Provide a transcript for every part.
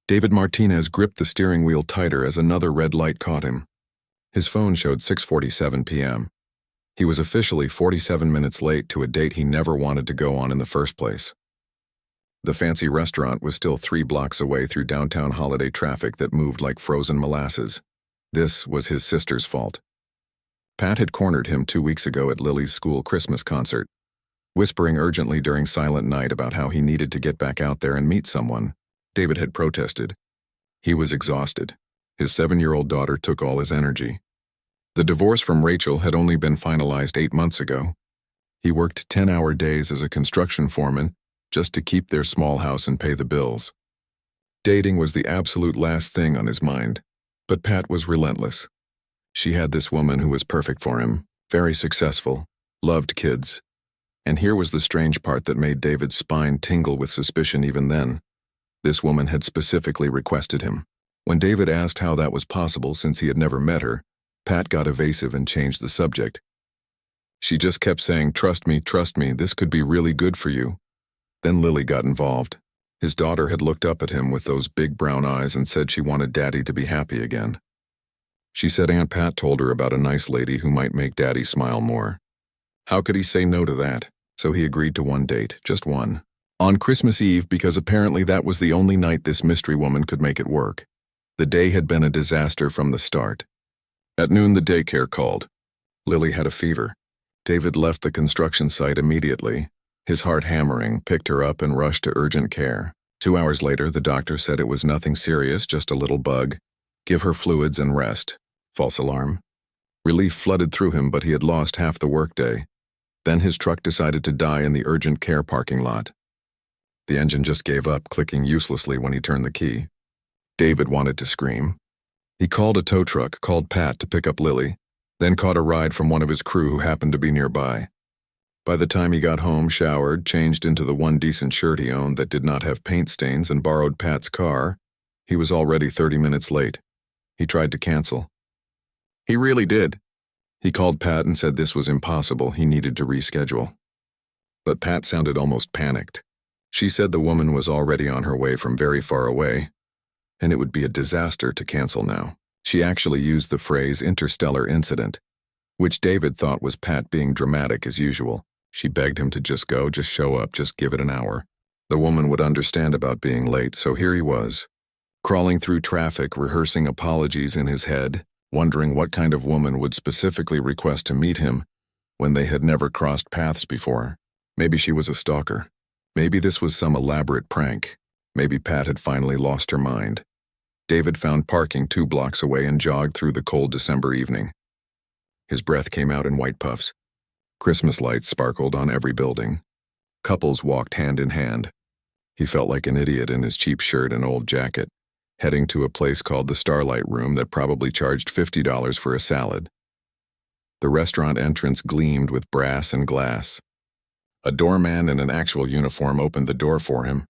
David Martinez gripped the steering wheel tighter as another red light caught him. His phone showed 6:47 p.m. He was officially 47 minutes late to a date he never wanted to go on in the first place. The fancy restaurant was still 3 blocks away through downtown holiday traffic that moved like frozen molasses. This was his sister's fault. Pat had cornered him 2 weeks ago at Lily's school Christmas concert, whispering urgently during Silent Night about how he needed to get back out there and meet someone. David had protested. He was exhausted. His 7-year-old daughter took all his energy. The divorce from Rachel had only been finalized 8 months ago. He worked 10-hour days as a construction foreman just to keep their small house and pay the bills. Dating was the absolute last thing on his mind, but Pat was relentless. She had this woman who was perfect for him, very successful, loved kids. And here was the strange part that made David's spine tingle with suspicion even then. This woman had specifically requested him. When David asked how that was possible since he had never met her, Pat got evasive and changed the subject. She just kept saying, trust me, this could be really good for you. Then Lily got involved. His daughter had looked up at him with those big brown eyes and said she wanted Daddy to be happy again. She said Aunt Pat told her about a nice lady who might make Daddy smile more. How could he say no to that? So he agreed to one date, just one. On Christmas Eve, because apparently that was the only night this mystery woman could make it work. The day had been a disaster from the start. At noon, the daycare called. Lily had a fever. David left the construction site immediately. His heart hammering, picked her up and rushed to urgent care. 2 hours later, the doctor said it was nothing serious, just a little bug. Give her fluids and rest. False alarm. Relief flooded through him, but he had lost half the workday. Then his truck decided to die in the urgent care parking lot. The engine just gave up, clicking uselessly when he turned the key. David wanted to scream. He called a tow truck, called Pat to pick up Lily, then caught a ride from one of his crew who happened to be nearby. By the time he got home, showered, changed into the one decent shirt he owned that did not have paint stains, and borrowed Pat's car, he was already 30 minutes late. He tried to cancel. He really did. He called Pat and said this was impossible, he needed to reschedule. But Pat sounded almost panicked. She said the woman was already on her way from very far away, and it would be a disaster to cancel now. She actually used the phrase interstellar incident, which David thought was Pat being dramatic as usual. She begged him to just go, just show up, just give it an hour. The woman would understand about being late, so here he was, crawling through traffic, rehearsing apologies in his head, wondering what kind of woman would specifically request to meet him when they had never crossed paths before. Maybe she was a stalker. Maybe this was some elaborate prank. Maybe Pat had finally lost her mind. David found parking 2 blocks away and jogged through the cold December evening. His breath came out in white puffs. Christmas lights sparkled on every building. Couples walked hand in hand. He felt like an idiot in his cheap shirt and old jacket, heading to a place called the Starlight Room that probably charged $50 for a salad. The restaurant entrance gleamed with brass and glass. A doorman in an actual uniform opened the door for him.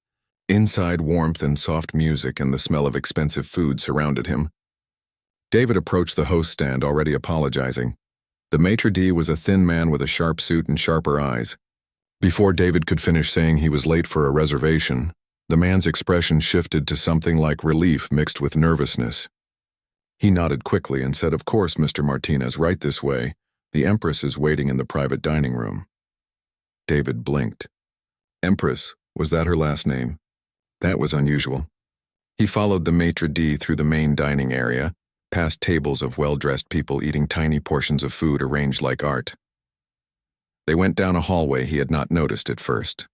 Inside, warmth and soft music and the smell of expensive food surrounded him. David approached the host stand, already apologizing. The maitre d' was a thin man with a sharp suit and sharper eyes. Before David could finish saying he was late for a reservation, the man's expression shifted to something like relief mixed with nervousness. He nodded quickly and said, "Of course, Mr. Martinez, right this way. The Empress is waiting in the private dining room." David blinked. Empress, was that her last name? That was unusual. He followed the maitre d' through the main dining area, past tables of well-dressed people eating tiny portions of food arranged like art. They went down a hallway he had not noticed at first.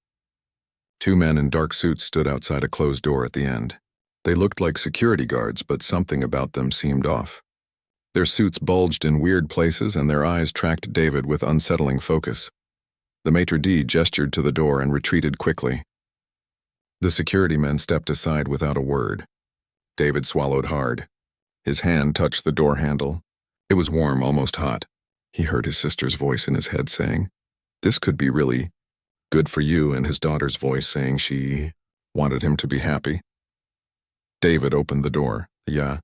2 men in dark suits stood outside a closed door at the end. They looked like security guards, but something about them seemed off. Their suits bulged in weird places, and their eyes tracked David with unsettling focus. The maitre d' gestured to the door and retreated quickly. The security men stepped aside without a word. David swallowed hard. His hand touched the door handle. It was warm, almost hot. He heard his sister's voice in his head saying, "This could be really good for you," and his daughter's voice saying she wanted him to be happy. David opened the door. The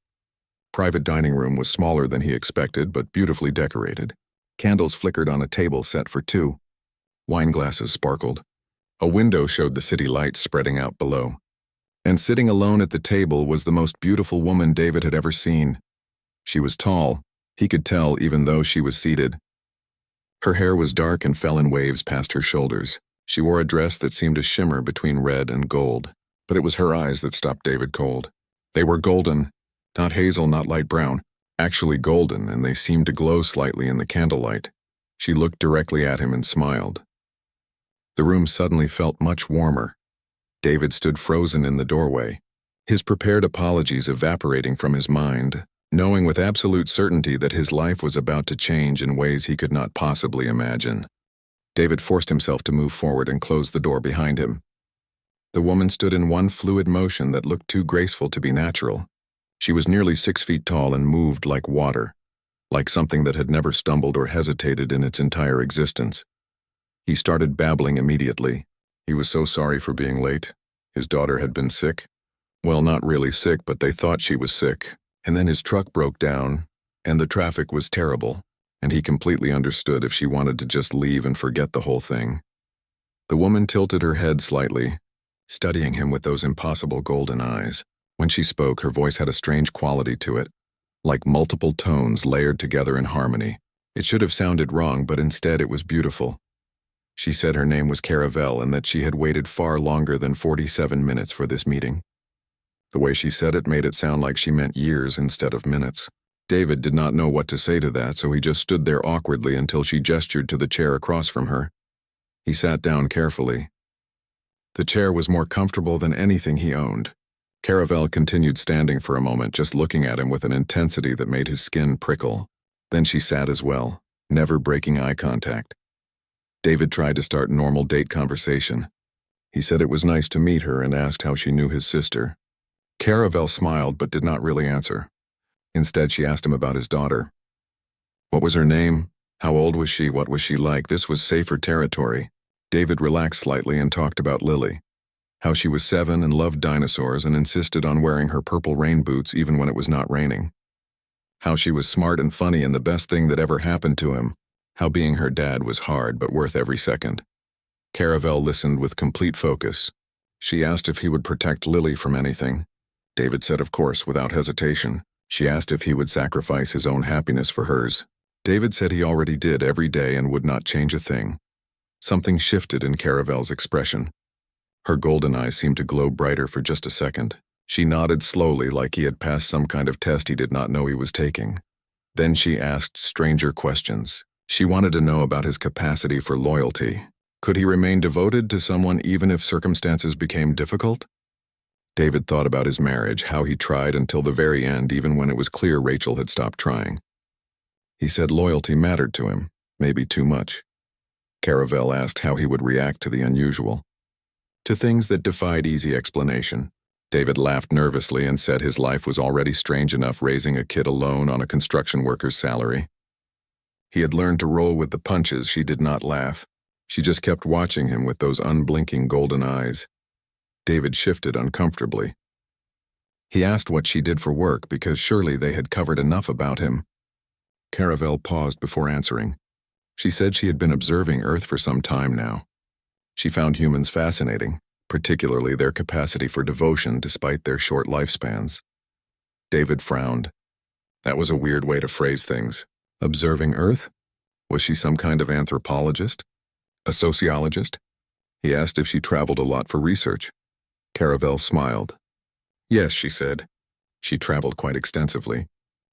private dining room was smaller than he expected, but beautifully decorated. Candles flickered on a table set for 2. Wine glasses sparkled. A window showed the city lights spreading out below. And sitting alone at the table was the most beautiful woman David had ever seen. She was tall, he could tell even though she was seated. Her hair was dark and fell in waves past her shoulders. She wore a dress that seemed to shimmer between red and gold, but it was her eyes that stopped David cold. They were golden, not hazel, not light brown, actually golden, and they seemed to glow slightly in the candlelight. She looked directly at him and smiled. The room suddenly felt much warmer. David stood frozen in the doorway, his prepared apologies evaporating from his mind, knowing with absolute certainty that his life was about to change in ways he could not possibly imagine. David forced himself to move forward and close the door behind him. The woman stood in one fluid motion that looked too graceful to be natural. She was nearly 6 feet tall and moved like water, like something that had never stumbled or hesitated in its entire existence. He started babbling immediately. He was so sorry for being late. His daughter had been sick. Well, not really sick, but they thought she was sick. And then his truck broke down, and the traffic was terrible, and he completely understood if she wanted to just leave and forget the whole thing. The woman tilted her head slightly, studying him with those impossible golden eyes. When she spoke, her voice had a strange quality to it, like multiple tones layered together in harmony. It should have sounded wrong, but instead it was beautiful. She said her name was Caravel and that she had waited far longer than 47 minutes for this meeting. The way she said it made it sound like she meant years instead of minutes. David did not know what to say to that, so he just stood there awkwardly until she gestured to the chair across from her. He sat down carefully. The chair was more comfortable than anything he owned. Caravel continued standing for a moment, just looking at him with an intensity that made his skin prickle. Then she sat as well, never breaking eye contact. David tried to start normal date conversation. He said it was nice to meet her and asked how she knew his sister. Caravel smiled but did not really answer. Instead, she asked him about his daughter. What was her name? How old was she? What was she like? This was safer territory. David relaxed slightly and talked about Lily. How she was 7 and loved dinosaurs and insisted on wearing her purple rain boots even when it was not raining. How she was smart and funny and the best thing that ever happened to him. How being her dad was hard but worth every second. Caravel listened with complete focus. She asked if he would protect Lily from anything. David said of course, without hesitation. She asked if he would sacrifice his own happiness for hers. David said he already did every day and would not change a thing. Something shifted in Caravel's expression. Her golden eyes seemed to glow brighter for just a second. She nodded slowly like he had passed some kind of test he did not know he was taking. Then she asked stranger questions. She wanted to know about his capacity for loyalty. Could he remain devoted to someone even if circumstances became difficult? David thought about his marriage, how he tried until the very end even when it was clear Rachel had stopped trying. He said loyalty mattered to him, maybe too much. Caravel asked how he would react to the unusual. To things that defied easy explanation. David laughed nervously and said his life was already strange enough raising a kid alone on a construction worker's salary. He had learned to roll with the punches. She did not laugh. She just kept watching him with those unblinking golden eyes. David shifted uncomfortably. He asked what she did for work because surely they had covered enough about him. Caravel paused before answering. She said she had been observing Earth for some time now. She found humans fascinating, particularly their capacity for devotion despite their short lifespans. David frowned. That was a weird way to phrase things. Observing Earth? Was she some kind of anthropologist? A sociologist? He asked if she traveled a lot for research. Caravel smiled. Yes, she said. She traveled quite extensively.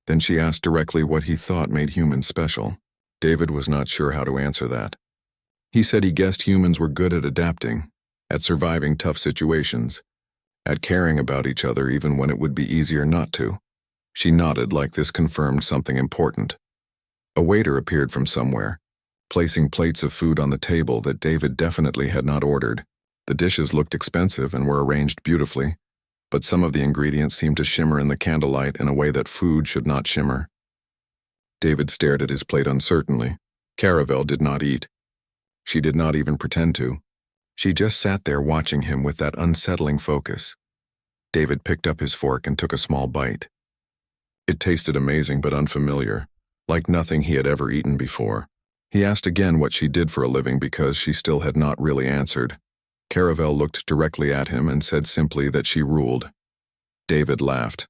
Then she asked directly what he thought made humans special. David was not sure how to answer that. He said he guessed humans were good at adapting, at surviving tough situations, at caring about each other even when it would be easier not to. She nodded like this confirmed something important. A waiter appeared from somewhere, placing plates of food on the table that David definitely had not ordered. The dishes looked expensive and were arranged beautifully, but some of the ingredients seemed to shimmer in the candlelight in a way that food should not shimmer. David stared at his plate uncertainly. Caravel did not eat. She did not even pretend to. She just sat there watching him with that unsettling focus. David picked up his fork and took a small bite. It tasted amazing but unfamiliar, like nothing he had ever eaten before. He asked again what she did for a living because she still had not really answered. Caravel looked directly at him and said simply that she ruled. David laughed.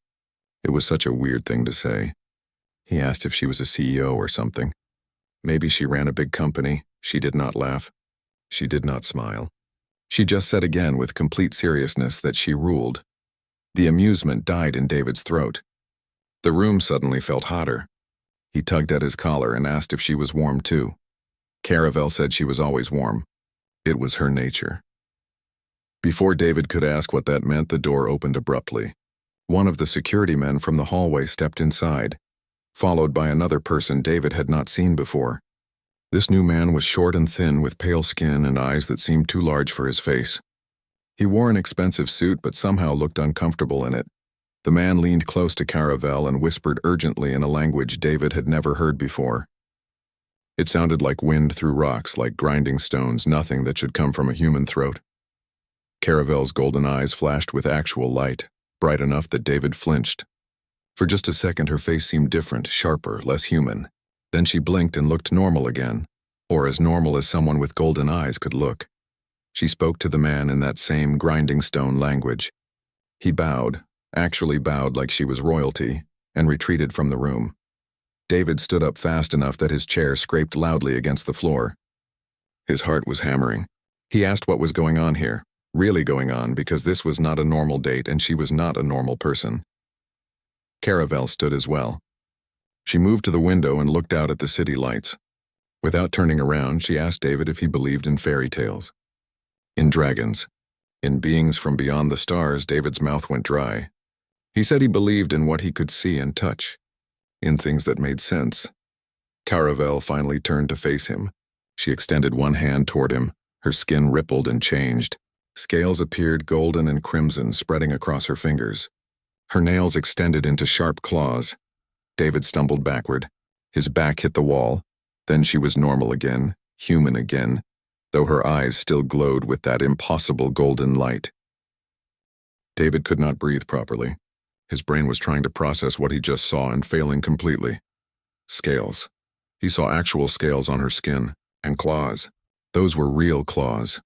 It was such a weird thing to say. He asked if she was a CEO or something. Maybe she ran a big company. She did not laugh. She did not smile. She just said again with complete seriousness that she ruled. The amusement died in David's throat. The room suddenly felt hotter. He tugged at his collar and asked if she was warm too. Caravel said she was always warm. It was her nature. Before David could ask what that meant, the door opened abruptly. One of the security men from the hallway stepped inside, followed by another person David had not seen before. This new man was short and thin with pale skin and eyes that seemed too large for his face. He wore an expensive suit but somehow looked uncomfortable in it. The man leaned close to Caravel and whispered urgently in a language David had never heard before. It sounded like wind through rocks, like grinding stones, nothing that should come from a human throat. Caravel's golden eyes flashed with actual light, bright enough that David flinched. For just a second her face seemed different, sharper, less human. Then she blinked and looked normal again, or as normal as someone with golden eyes could look. She spoke to the man in that same grinding stone language. He bowed, actually bowed like she was royalty, and retreated from the room. David stood up fast enough that his chair scraped loudly against the floor. His heart was hammering. He asked what was going on here, really going on, because this was not a normal date and she was not a normal person. Caravel stood as well. She moved to the window and looked out at the city lights. Without turning around, she asked David if he believed in fairy tales. In dragons. In beings from beyond the stars. David's mouth went dry. He said he believed in what he could see and touch, in things that made sense. Caravel finally turned to face him. She extended one hand toward him. Her skin rippled and changed. Scales appeared golden and crimson, spreading across her fingers. Her nails extended into sharp claws. David stumbled backward. His back hit the wall. Then she was normal again, human again, though her eyes still glowed with that impossible golden light. David could not breathe properly. His brain was trying to process what he just saw and failing completely. Scales. He saw actual scales on her skin, and claws. Those were real claws.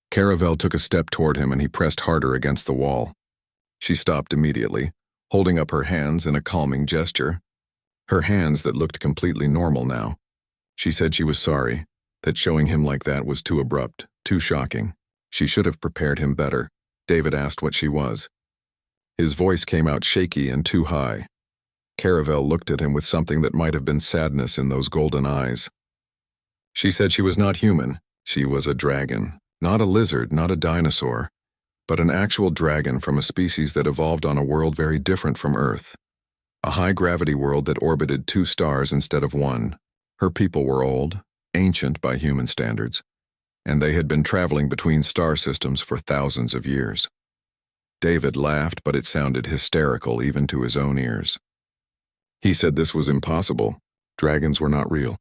Caravel took a step toward him and he pressed harder against the wall. She stopped immediately, holding up her hands in a calming gesture. Her hands that looked completely normal now. She said she was sorry, that showing him like that was too abrupt, too shocking. She should have prepared him better. David asked what she was. His voice came out shaky and too high. Caravel looked at him with something that might have been sadness in those golden eyes. She said she was not human. She was a dragon. Not a lizard, not a dinosaur, but an actual dragon from a species that evolved on a world very different from Earth. A high-gravity world that orbited 2 stars instead of 1. Her people were old, ancient by human standards, and they had been traveling between star systems for thousands of years. David laughed, but it sounded hysterical even to his own ears. He said this was impossible. Dragons were not real.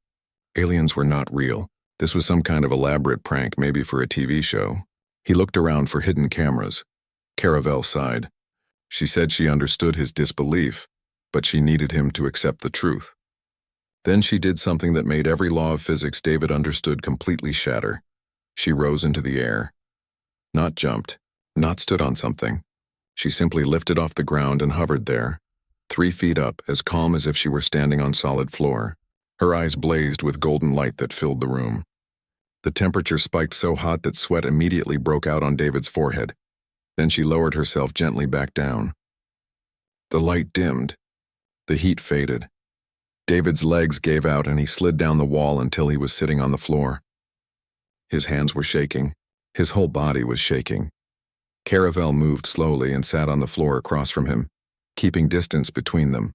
Aliens were not real. This was some kind of elaborate prank, maybe for a TV show. He looked around for hidden cameras. Caravel sighed. She said she understood his disbelief, but she needed him to accept the truth. Then she did something that made every law of physics David understood completely shatter. She rose into the air. Not jumped, not stood on something. She simply lifted off the ground and hovered there, 3 feet up, as calm as if she were standing on solid floor. Her eyes blazed with golden light that filled the room. The temperature spiked so hot that sweat immediately broke out on David's forehead. Then she lowered herself gently back down. The light dimmed. The heat faded. David's legs gave out and he slid down the wall until he was sitting on the floor. His hands were shaking. His whole body was shaking. Caravel moved slowly and sat on the floor across from him, keeping distance between them.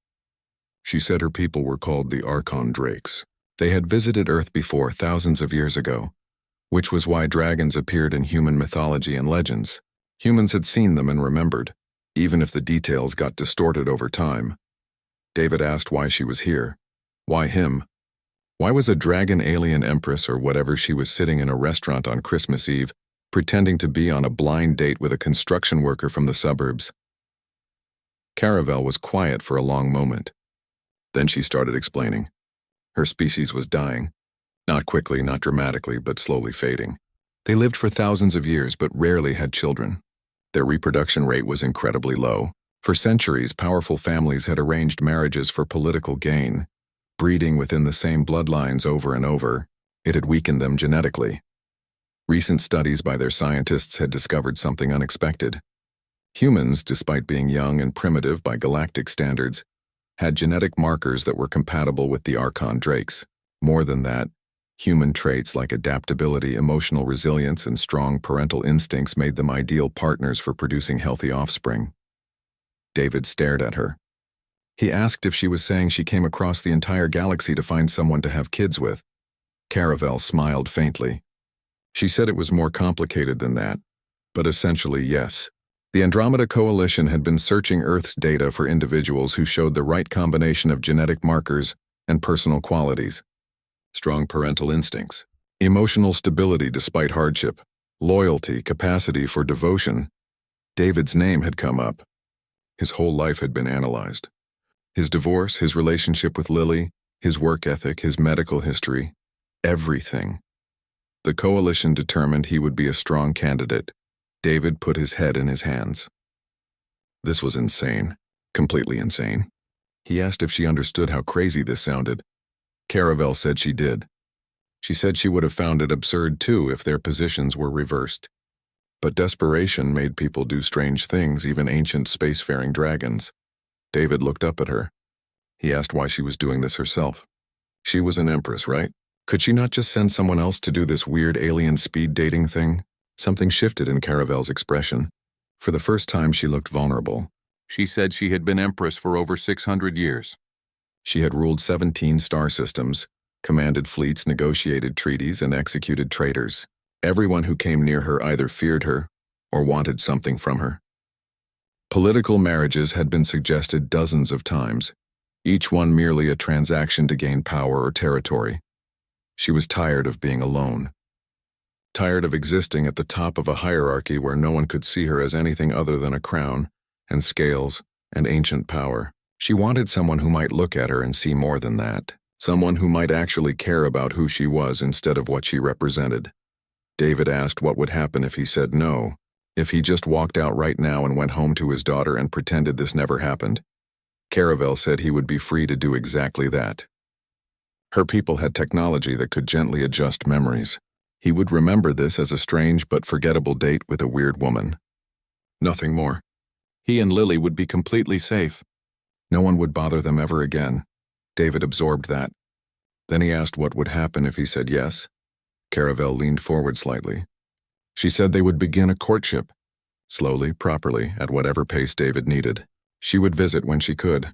She said her people were called the Archon Drakes. They had visited Earth before, thousands of years ago, which was why dragons appeared in human mythology and legends. Humans had seen them and remembered, even if the details got distorted over time. David asked why she was here. Why him? Why was a dragon alien Empress or whatever she was sitting in a restaurant on Christmas Eve, pretending to be on a blind date with a construction worker from the suburbs? Caravel was quiet for a long moment. Then she started explaining. Her species was dying. Not quickly, not dramatically, but slowly fading. They lived for thousands of years but rarely had children. Their reproduction rate was incredibly low. For centuries, powerful families had arranged marriages for political gain, breeding within the same bloodlines over and over. It had weakened them genetically. Recent studies by their scientists had discovered something unexpected. Humans, despite being young and primitive by galactic standards, had genetic markers that were compatible with the Archon drakes. More than that, human traits like adaptability, emotional resilience, and strong parental instincts made them ideal partners for producing healthy offspring. David stared at her. He asked if she was saying she came across the entire galaxy to find someone to have kids with. Caravel smiled faintly. She said it was more complicated than that, but essentially yes. The Andromeda Coalition had been searching Earth's data for individuals who showed the right combination of genetic markers and personal qualities. Strong parental instincts, emotional stability despite hardship, loyalty, capacity for devotion. David's name had come up. His whole life had been analyzed. His divorce, his relationship with Lily, his work ethic, his medical history, everything. The coalition determined he would be a strong candidate. David put his head in his hands. This was insane, completely insane. He asked if she understood how crazy this sounded. Caravel said she did. She said she would have found it absurd too if their positions were reversed. But desperation made people do strange things, even ancient spacefaring dragons. David looked up at her. He asked why she was doing this herself. She was an Empress, right? Could she not just send someone else to do this weird alien speed dating thing? Something shifted in Caravel's expression. For the first time, she looked vulnerable. She said she had been Empress for over 600 years. She had ruled 17 star systems, commanded fleets, negotiated treaties, and executed traitors. Everyone who came near her either feared her or wanted something from her. Political marriages had been suggested dozens of times, each one merely a transaction to gain power or territory. She was tired of being alone. Tired of existing at the top of a hierarchy where no one could see her as anything other than a crown and scales and ancient power. She wanted someone who might look at her and see more than that. Someone who might actually care about who she was instead of what she represented. David asked what would happen if he said no, if he just walked out right now and went home to his daughter and pretended this never happened. Caravel said he would be free to do exactly that. Her people had technology that could gently adjust memories. He would remember this as a strange but forgettable date with a weird woman. Nothing more. He and Lily would be completely safe. No one would bother them ever again. David absorbed that. Then he asked what would happen if he said yes. Caravel leaned forward slightly. She said they would begin a courtship. Slowly, properly, at whatever pace David needed. She would visit when she could.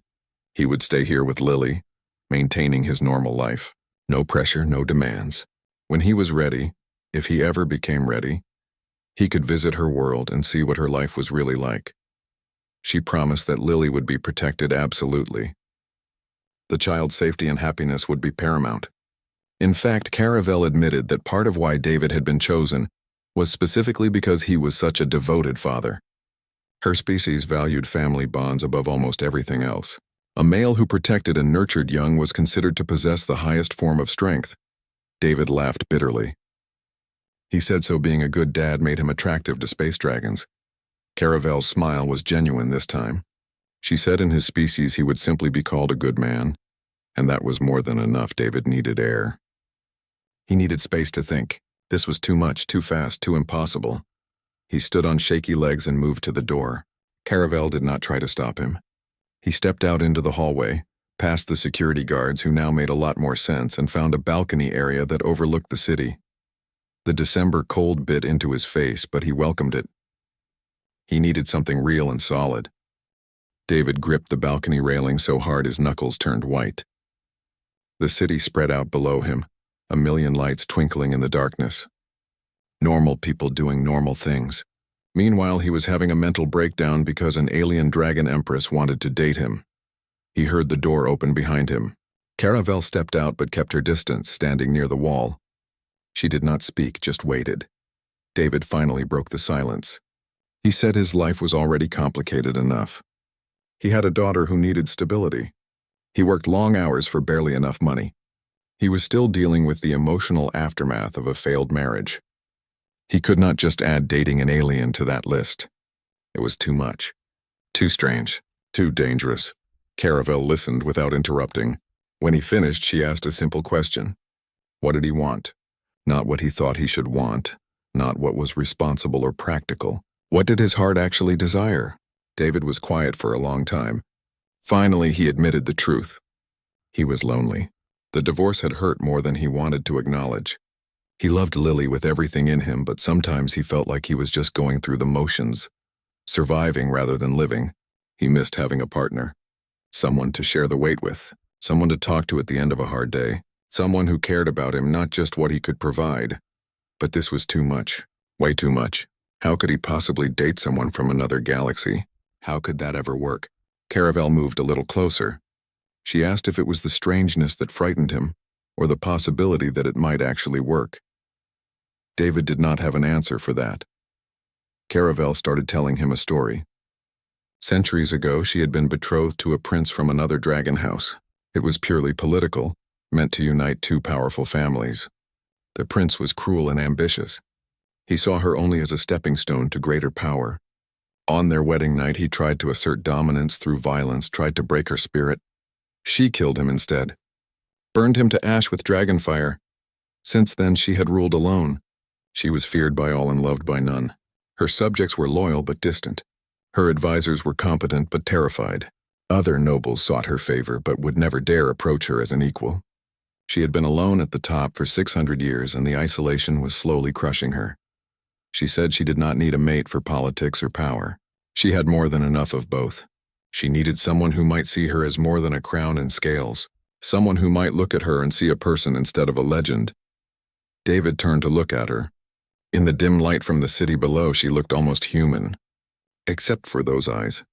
He would stay here with Lily, maintaining his normal life. No pressure, no demands. When he was ready, if he ever became ready, he could visit her world and see what her life was really like. She promised that Lily would be protected absolutely. The child's safety and happiness would be paramount. In fact, Caravel admitted that part of why David had been chosen was specifically because he was such a devoted father. Her species valued family bonds above almost everything else. A male who protected and nurtured young was considered to possess the highest form of strength. David laughed bitterly. He said so being a good dad made him attractive to space dragons. Caravel's smile was genuine this time. She said in his species he would simply be called a good man, and that was more than enough. David needed air. He needed space to think. This was too much, too fast, too impossible. He stood on shaky legs and moved to the door. Caravel did not try to stop him. He stepped out into the hallway, past the security guards who now made a lot more sense, and found a balcony area that overlooked the city. The December cold bit into his face, but he welcomed it. He needed something real and solid. David gripped the balcony railing so hard his knuckles turned white. The city spread out below him, a million lights twinkling in the darkness. Normal people doing normal things. Meanwhile, he was having a mental breakdown because an alien dragon empress wanted to date him. He heard the door open behind him. Caravel stepped out but kept her distance, standing near the wall. She did not speak, just waited. David finally broke the silence. He said his life was already complicated enough. He had a daughter who needed stability. He worked long hours for barely enough money. He was still dealing with the emotional aftermath of a failed marriage. He could not just add dating an alien to that list. It was too much. Too strange. Too dangerous. Caravel listened without interrupting. When he finished, she asked a simple question. What did he want? Not what he thought he should want. Not what was responsible or practical. What did his heart actually desire? David was quiet for a long time. Finally, he admitted the truth. He was lonely. The divorce had hurt more than he wanted to acknowledge. He loved Lily with everything in him, but sometimes he felt like he was just going through the motions, surviving rather than living. He missed having a partner, someone to share the weight with, someone to talk to at the end of a hard day, someone who cared about him, not just what he could provide. But this was too much, way too much. How could he possibly date someone from another galaxy? How could that ever work? Caravel moved a little closer. She asked if it was the strangeness that frightened him, or the possibility that it might actually work. David did not have an answer for that. Caravel started telling him a story. Centuries ago, she had been betrothed to a prince from another dragon house. It was purely political, meant to unite two powerful families. The prince was cruel and ambitious. He saw her only as a stepping stone to greater power. On their wedding night, he tried to assert dominance through violence, tried to break her spirit. She killed him instead, burned him to ash with dragonfire. Since then, she had ruled alone. She was feared by all and loved by none. Her subjects were loyal but distant. Her advisors were competent but terrified. Other nobles sought her favor but would never dare approach her as an equal. She had been alone at the top for 600 years, and the isolation was slowly crushing her. She said she did not need a mate for politics or power. She had more than enough of both. She needed someone who might see her as more than a crown and scales, someone who might look at her and see a person instead of a legend. David turned to look at her. In the dim light from the city below, she looked almost human. Except for those eyes.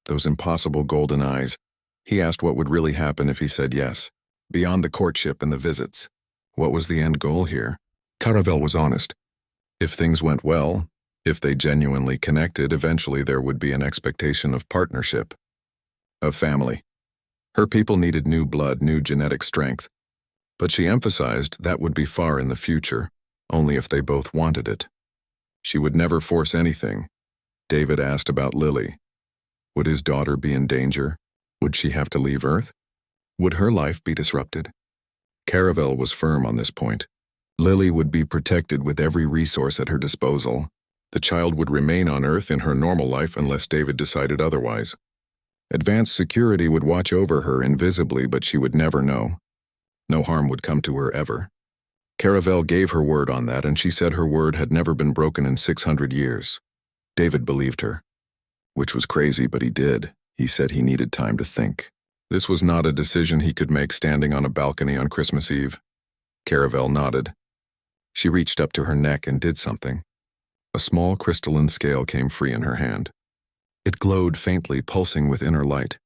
Those impossible golden eyes. He asked what would really happen if he said yes. Beyond the courtship and the visits. What was the end goal here? Caravel was honest. If things went well, if they genuinely connected, eventually there would be an expectation of partnership. Of family. Her people needed new blood, new genetic strength. But she emphasized that would be far in the future. Only if they both wanted it. She would never force anything. David asked about Lily. Would his daughter be in danger? Would she have to leave Earth? Would her life be disrupted? Caravel was firm on this point. Lily would be protected with every resource at her disposal. The child would remain on Earth in her normal life unless David decided otherwise. Advanced security would watch over her invisibly, but she would never know. No harm would come to her ever. Caravel gave her word on that, and she said her word had never been broken in 600 years. David believed her. Which was crazy, but he did. He said he needed time to think. This was not a decision he could make standing on a balcony on Christmas Eve. Caravel nodded. She reached up to her neck and did something. A small crystalline scale came free in her hand. It glowed faintly, pulsing with inner light.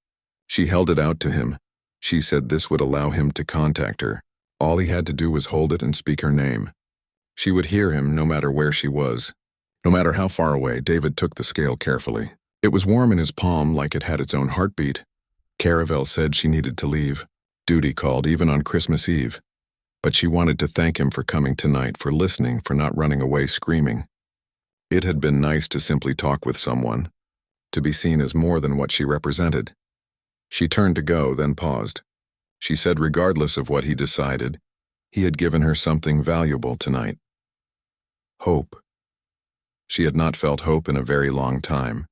She held it out to him. She said this would allow him to contact her. All he had to do was hold it and speak her name. She would hear him no matter where she was. No matter how far away, David took the scale carefully. It was warm in his palm, like it had its own heartbeat. Caravel said she needed to leave. Duty called, even on Christmas Eve. But she wanted to thank him for coming tonight, for listening, for not running away screaming. It had been nice to simply talk with someone, to be seen as more than what she represented. She turned to go, then paused. She said regardless of what he decided, he had given her something valuable tonight. Hope. She had not felt hope in a very long time.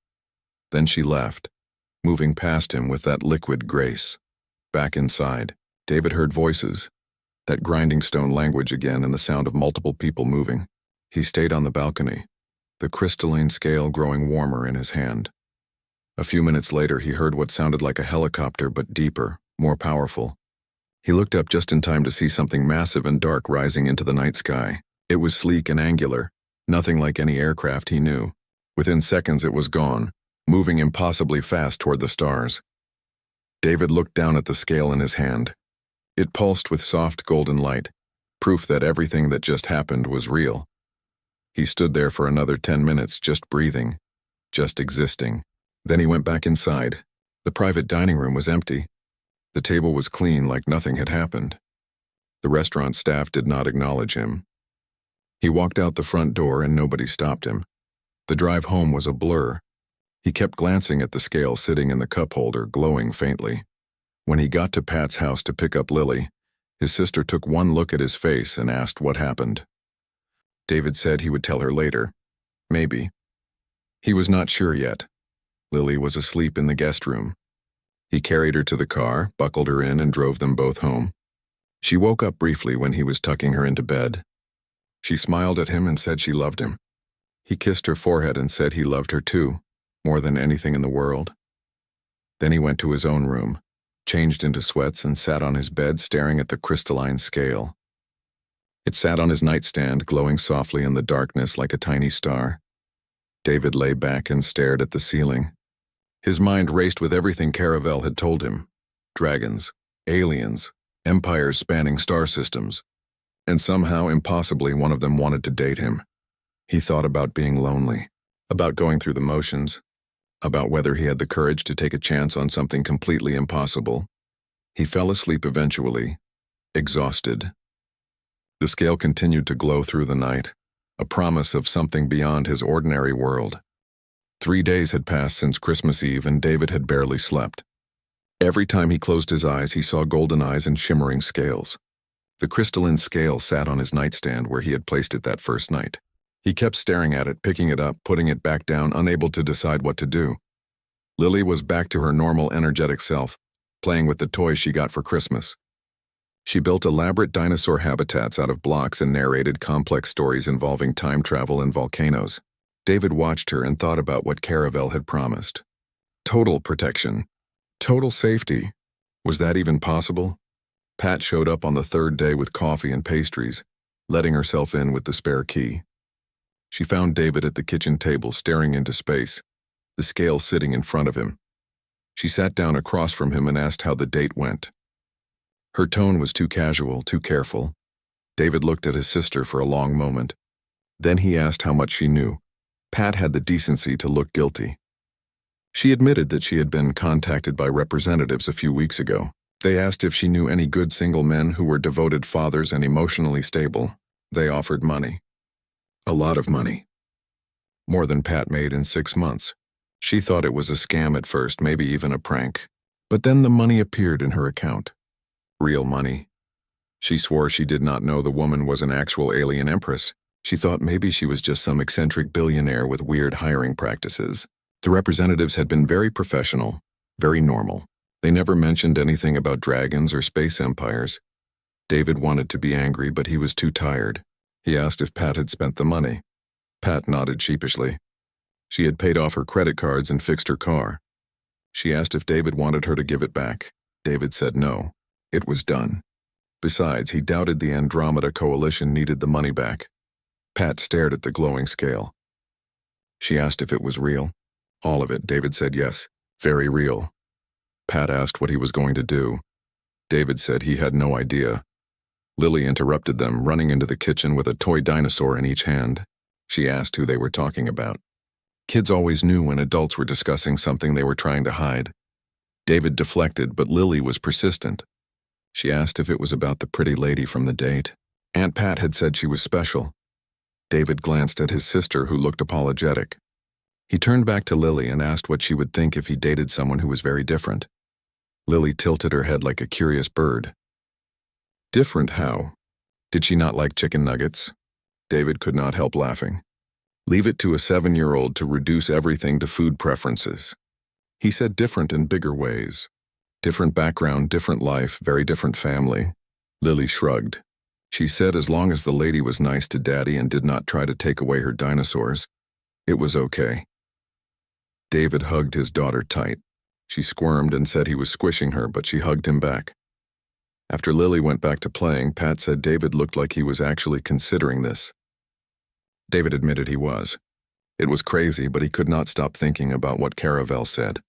Then she left, moving past him with that liquid grace. Back inside, David heard voices, that grinding stone language again and the sound of multiple people moving. He stayed on the balcony, the crystalline scale growing warmer in his hand. A few minutes later, he heard what sounded like a helicopter, but deeper, more powerful. He looked up just in time to see something massive and dark rising into the night sky. It was sleek and angular, nothing like any aircraft he knew. Within seconds it was gone, moving impossibly fast toward the stars. David looked down at the scale in his hand. It pulsed with soft golden light, proof that everything that just happened was real. He stood there for another 10 minutes, just breathing, just existing. Then he went back inside. The private dining room was empty. The table was clean, like nothing had happened. The restaurant staff did not acknowledge him. He walked out the front door and nobody stopped him. The drive home was a blur. He kept glancing at the scale sitting in the cup holder, glowing faintly. When he got to Pat's house to pick up Lily, his sister took one look at his face and asked what happened. David said he would tell her later. Maybe. He was not sure yet. Lily was asleep in the guest room. He carried her to the car, buckled her in, and drove them both home. She woke up briefly when he was tucking her into bed. She smiled at him and said she loved him. He kissed her forehead and said he loved her too, more than anything in the world. Then he went to his own room, changed into sweats, and sat on his bed staring at the crystalline scale. It sat on his nightstand, glowing softly in the darkness like a tiny star. David lay back and stared at the ceiling. His mind raced with everything Caravel had told him. Dragons, aliens, empires spanning star systems. And somehow, impossibly, one of them wanted to date him. He thought about being lonely, about going through the motions, about whether he had the courage to take a chance on something completely impossible. He fell asleep eventually, exhausted. The scale continued to glow through the night, a promise of something beyond his ordinary world. 3 days had passed since Christmas Eve and David had barely slept. Every time he closed his eyes, he saw golden eyes and shimmering scales. The crystalline scale sat on his nightstand where he had placed it that first night. He kept staring at it, picking it up, putting it back down, unable to decide what to do. Lily was back to her normal, energetic self, playing with the toys she got for Christmas. She built elaborate dinosaur habitats out of blocks and narrated complex stories involving time travel and volcanoes. David watched her and thought about what Caravel had promised. Total protection. Total safety. Was that even possible? Pat showed up on the third day with coffee and pastries, letting herself in with the spare key. She found David at the kitchen table staring into space, the scale sitting in front of him. She sat down across from him and asked how the date went. Her tone was too casual, too careful. David looked at his sister for a long moment. Then he asked how much she knew. Pat had the decency to look guilty. She admitted that she had been contacted by representatives a few weeks ago. They asked if she knew any good single men who were devoted fathers and emotionally stable. They offered money. A lot of money. More than Pat made in 6 months. She thought it was a scam at first, maybe even a prank. But then the money appeared in her account. Real money. She swore she did not know the woman was an actual alien empress. She thought maybe she was just some eccentric billionaire with weird hiring practices. The representatives had been very professional, very normal. They never mentioned anything about dragons or space empires. David wanted to be angry, but he was too tired. He asked if Pat had spent the money. Pat nodded sheepishly. She had paid off her credit cards and fixed her car. She asked if David wanted her to give it back. David said no. It was done. Besides, he doubted the Andromeda Coalition needed the money back. Pat stared at the glowing scale. She asked if it was real. All of it, David said yes. Very real. Pat asked what he was going to do. David said he had no idea. Lily interrupted them, running into the kitchen with a toy dinosaur in each hand. She asked who they were talking about. Kids always knew when adults were discussing something they were trying to hide. David deflected, but Lily was persistent. She asked if it was about the pretty lady from the date. Aunt Pat had said she was special. David glanced at his sister, who looked apologetic. He turned back to Lily and asked what she would think if he dated someone who was very different. Lily tilted her head like a curious bird. Different how? Did she not like chicken nuggets? David could not help laughing. Leave it to a 7-year-old to reduce everything to food preferences. He said different in bigger ways. Different background, different life, very different family. Lily shrugged. She said as long as the lady was nice to Daddy and did not try to take away her dinosaurs, it was okay. David hugged his daughter tight. She squirmed and said he was squishing her, but she hugged him back. After Lily went back to playing, Pat said David looked like he was actually considering this. David admitted he was. It was crazy, but he could not stop thinking about what Caravel said.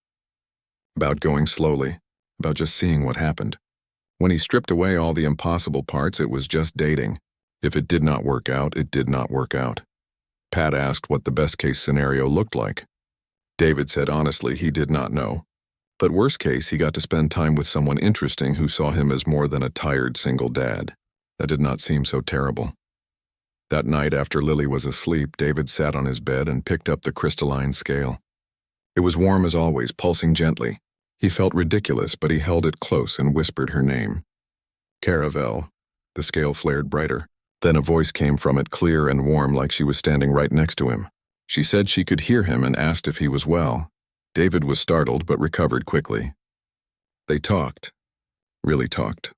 About going slowly, about just seeing what happened. When he stripped away all the impossible parts, it was just dating. If it did not work out, it did not work out. Pat asked what the best-case scenario looked like. David said honestly he did not know. But worst case, he got to spend time with someone interesting who saw him as more than a tired single dad. That did not seem so terrible. That night after Lily was asleep, David sat on his bed and picked up the crystalline scale. It was warm as always, pulsing gently. He felt ridiculous, but he held it close and whispered her name. Caravel. The scale flared brighter. Then a voice came from it, clear and warm, like she was standing right next to him. She said she could hear him and asked if he was well. David was startled but recovered quickly. They talked. Really talked.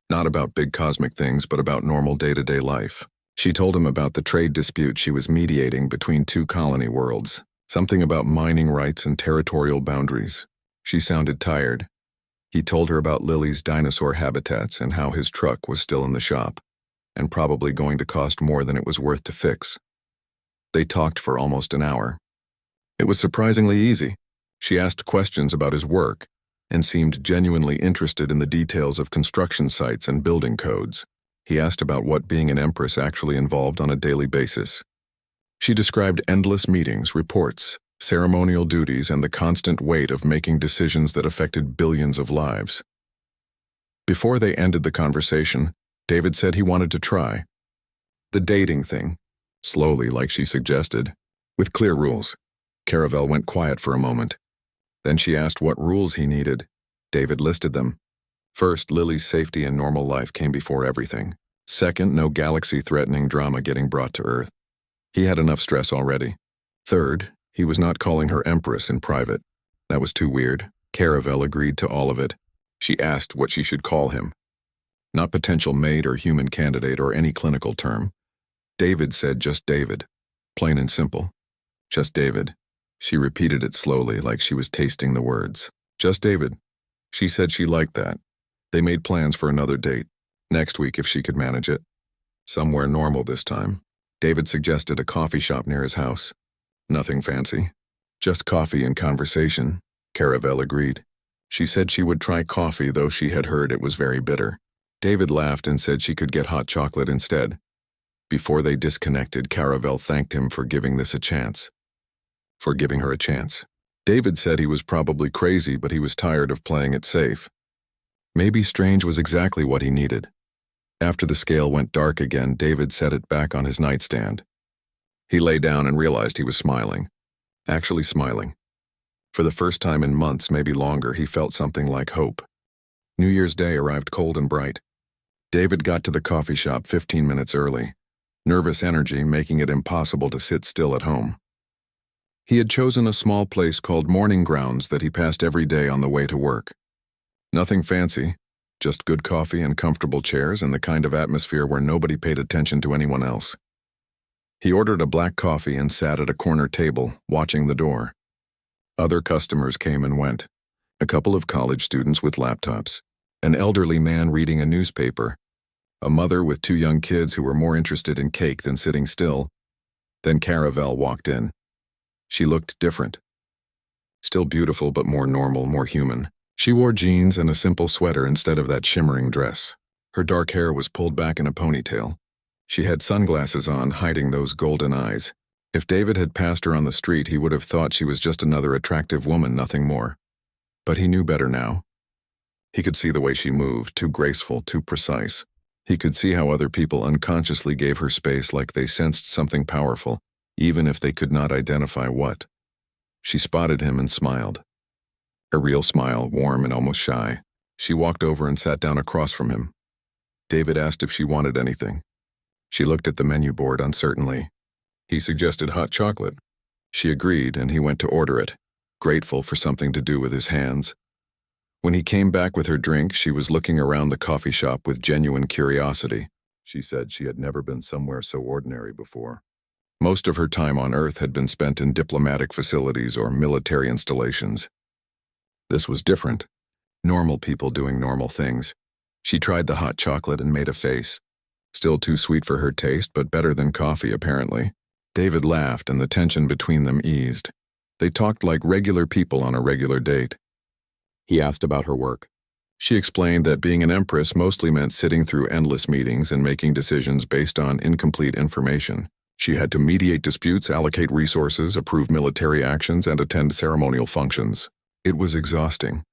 Not about big cosmic things, but about normal day-to-day life. She told him about the trade dispute she was mediating between two colony worlds. Something about mining rights and territorial boundaries. She sounded tired. He told her about Lily's dinosaur habitats and how his truck was still in the shop, and probably going to cost more than it was worth to fix. They talked for almost an hour. It was surprisingly easy. She asked questions about his work and seemed genuinely interested in the details of construction sites and building codes. He asked about what being an Empress actually involved on a daily basis. She described endless meetings, reports, ceremonial duties, and the constant weight of making decisions that affected billions of lives. Before they ended the conversation, David said he wanted to try the dating thing, slowly like she suggested, with clear rules. Caravel went quiet for a moment. Then she asked what rules he needed. David listed them. First, Lily's safety and normal life came before everything. Second, no galaxy-threatening drama getting brought to Earth. He had enough stress already. Third, he was not calling her Empress in private. That was too weird. Caravel agreed to all of it. She asked what she should call him. Not potential mate or human candidate or any clinical term. David said just David. Plain and simple. Just David. She repeated it slowly like she was tasting the words. Just David. She said she liked that. They made plans for another date. Next week if she could manage it. Somewhere normal this time. David suggested a coffee shop near his house. Nothing fancy. Just coffee and conversation. Caravel agreed. She said she would try coffee, though she had heard it was very bitter. David laughed and said she could get hot chocolate instead. Before they disconnected, Caravel thanked him for giving this a chance. For giving her a chance. David said he was probably crazy, but he was tired of playing it safe. Maybe strange was exactly what he needed. After the scale went dark again, David set it back on his nightstand. He lay down and realized he was smiling. Actually smiling. For the first time in months, maybe longer, he felt something like hope. New Year's Day arrived cold and bright. David got to the coffee shop 15 minutes early, nervous energy making it impossible to sit still at home. He had chosen a small place called Morning Grounds that he passed every day on the way to work. Nothing fancy, just good coffee and comfortable chairs and the kind of atmosphere where nobody paid attention to anyone else. He ordered a black coffee and sat at a corner table, watching the door. Other customers came and went. A couple of college students with laptops, an elderly man reading a newspaper, a mother with two young kids who were more interested in cake than sitting still. Then Caravel walked in. She looked different. Still beautiful, but more normal, more human. She wore jeans and a simple sweater instead of that shimmering dress. Her dark hair was pulled back in a ponytail. She had sunglasses on, hiding those golden eyes. If David had passed her on the street, he would have thought she was just another attractive woman, nothing more. But he knew better now. He could see the way she moved, too graceful, too precise. He could see how other people unconsciously gave her space, like they sensed something powerful, even if they could not identify what. She spotted him and smiled. A real smile, warm and almost shy. She walked over and sat down across from him. David asked if she wanted anything. She looked at the menu board uncertainly. He suggested hot chocolate. She agreed, and he went to order it, grateful for something to do with his hands. When he came back with her drink, she was looking around the coffee shop with genuine curiosity. She said she had never been somewhere so ordinary before. Most of her time on Earth had been spent in diplomatic facilities or military installations. This was different. Normal people doing normal things. She tried the hot chocolate and made a face. Still too sweet for her taste, but better than coffee, apparently. David laughed, and the tension between them eased. They talked like regular people on a regular date. He asked about her work. She explained that being an Empress mostly meant sitting through endless meetings and making decisions based on incomplete information. She had to mediate disputes, allocate resources, approve military actions, and attend ceremonial functions. It was exhausting.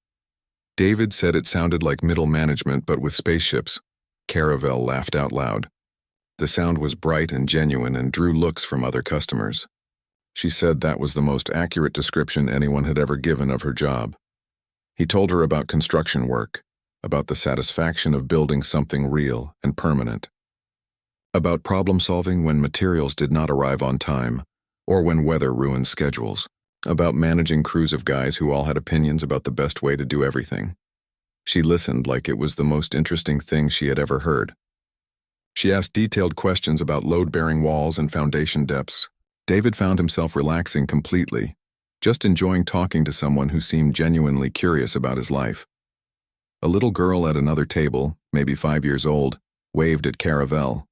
David said it sounded like middle management, but with spaceships. Caravel laughed out loud. The sound was bright and genuine and drew looks from other customers. She said that was the most accurate description anyone had ever given of her job. He told her about construction work, about the satisfaction of building something real and permanent, about problem-solving when materials did not arrive on time, or when weather ruined schedules, about managing crews of guys who all had opinions about the best way to do everything. She listened like it was the most interesting thing she had ever heard. She asked detailed questions about load-bearing walls and foundation depths. David found himself relaxing completely, just enjoying talking to someone who seemed genuinely curious about his life. A little girl at another table, maybe 5 years old, waved at Caravel.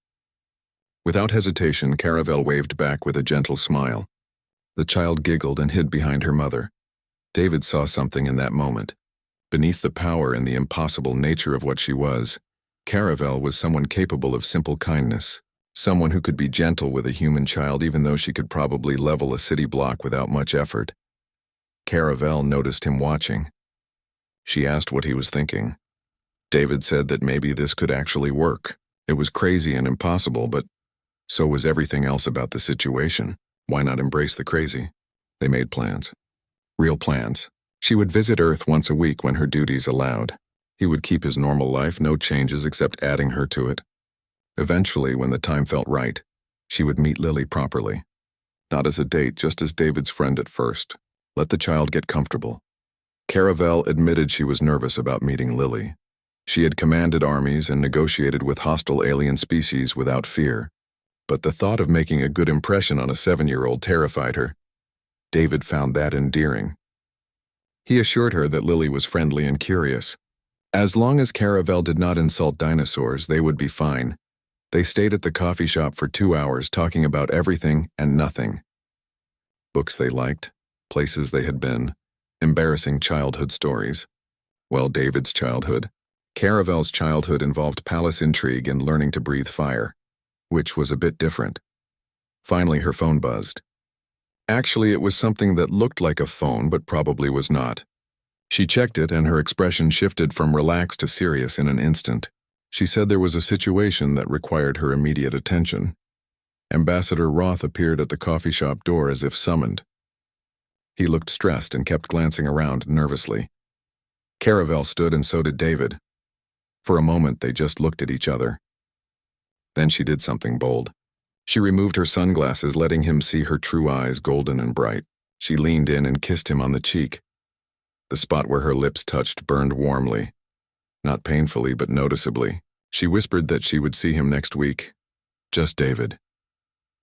Without hesitation, Caravel waved back with a gentle smile. The child giggled and hid behind her mother. David saw something in that moment. Beneath the power and the impossible nature of what she was, Caravel was someone capable of simple kindness, someone who could be gentle with a human child even though she could probably level a city block without much effort. Caravel noticed him watching. She asked what he was thinking. David said that maybe this could actually work. It was crazy and impossible, but so was everything else about the situation. Why not embrace the crazy? They made plans. Real plans. She would visit Earth once a week when her duties allowed. He would keep his normal life, no changes except adding her to it. Eventually, when the time felt right, she would meet Lily properly. Not as a date, just as David's friend at first. Let the child get comfortable. Caravel admitted she was nervous about meeting Lily. She had commanded armies and negotiated with hostile alien species without fear. But the thought of making a good impression on a 7-year-old terrified her. David found that endearing. He assured her that Lily was friendly and curious. As long as Caravel did not insult dinosaurs, they would be fine. They stayed at the coffee shop for 2 hours talking about everything and nothing. Books they liked, places they had been, embarrassing childhood stories. Well, David's childhood. Caravel's childhood involved palace intrigue and learning to breathe fire, which was a bit different. Finally, her phone buzzed. Actually, it was something that looked like a phone but probably was not. She checked it and her expression shifted from relaxed to serious in an instant. She said there was a situation that required her immediate attention. Ambassador Roth appeared at the coffee shop door as if summoned. He looked stressed and kept glancing around nervously. Caravel stood and so did David. For a moment, they just looked at each other. Then she did something bold. She removed her sunglasses, letting him see her true eyes, golden and bright. She leaned in and kissed him on the cheek. The spot where her lips touched burned warmly. Not painfully, but noticeably. She whispered that she would see him next week. Just David.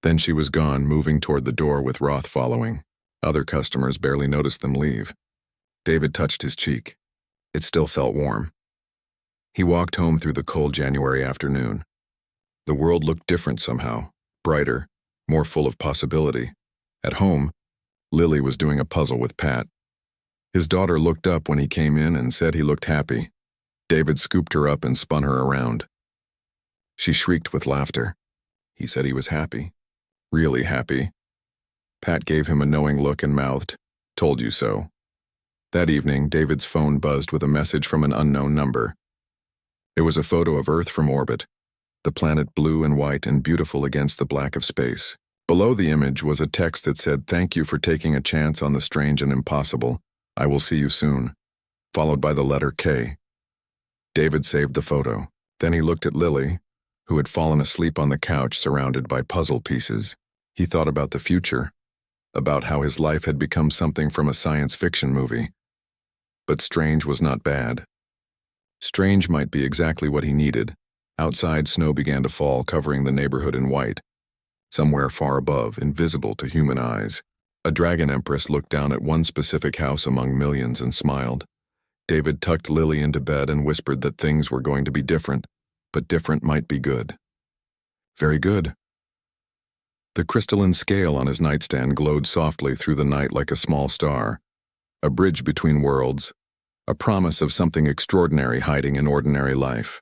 Then she was gone, moving toward the door with Roth following. Other customers barely noticed them leave. David touched his cheek. It still felt warm. He walked home through the cold January afternoon. The world looked different somehow, brighter, more full of possibility. At home, Lily was doing a puzzle with Pat. His daughter looked up when he came in and said he looked happy. David scooped her up and spun her around. She shrieked with laughter. He said he was happy. Really happy. Pat gave him a knowing look and mouthed, "Told you so." That evening, David's phone buzzed with a message from an unknown number. It was a photo of Earth from orbit, the planet blue and white and beautiful against the black of space. Below the image was a text that said, "Thank you for taking a chance on the strange and impossible. I will see you soon," followed by the letter K. David saved the photo. Then he looked at Lily, who had fallen asleep on the couch surrounded by puzzle pieces. He thought about the future, about how his life had become something from a science fiction movie. But strange was not bad. Strange might be exactly what he needed. Outside, snow began to fall, covering the neighborhood in white. Somewhere far above, invisible to human eyes, a dragon empress looked down at one specific house among millions and smiled. David tucked Lily into bed and whispered that things were going to be different, but different might be good. Very good. The crystalline scale on his nightstand glowed softly through the night like a small star, a bridge between worlds, a promise of something extraordinary hiding in ordinary life.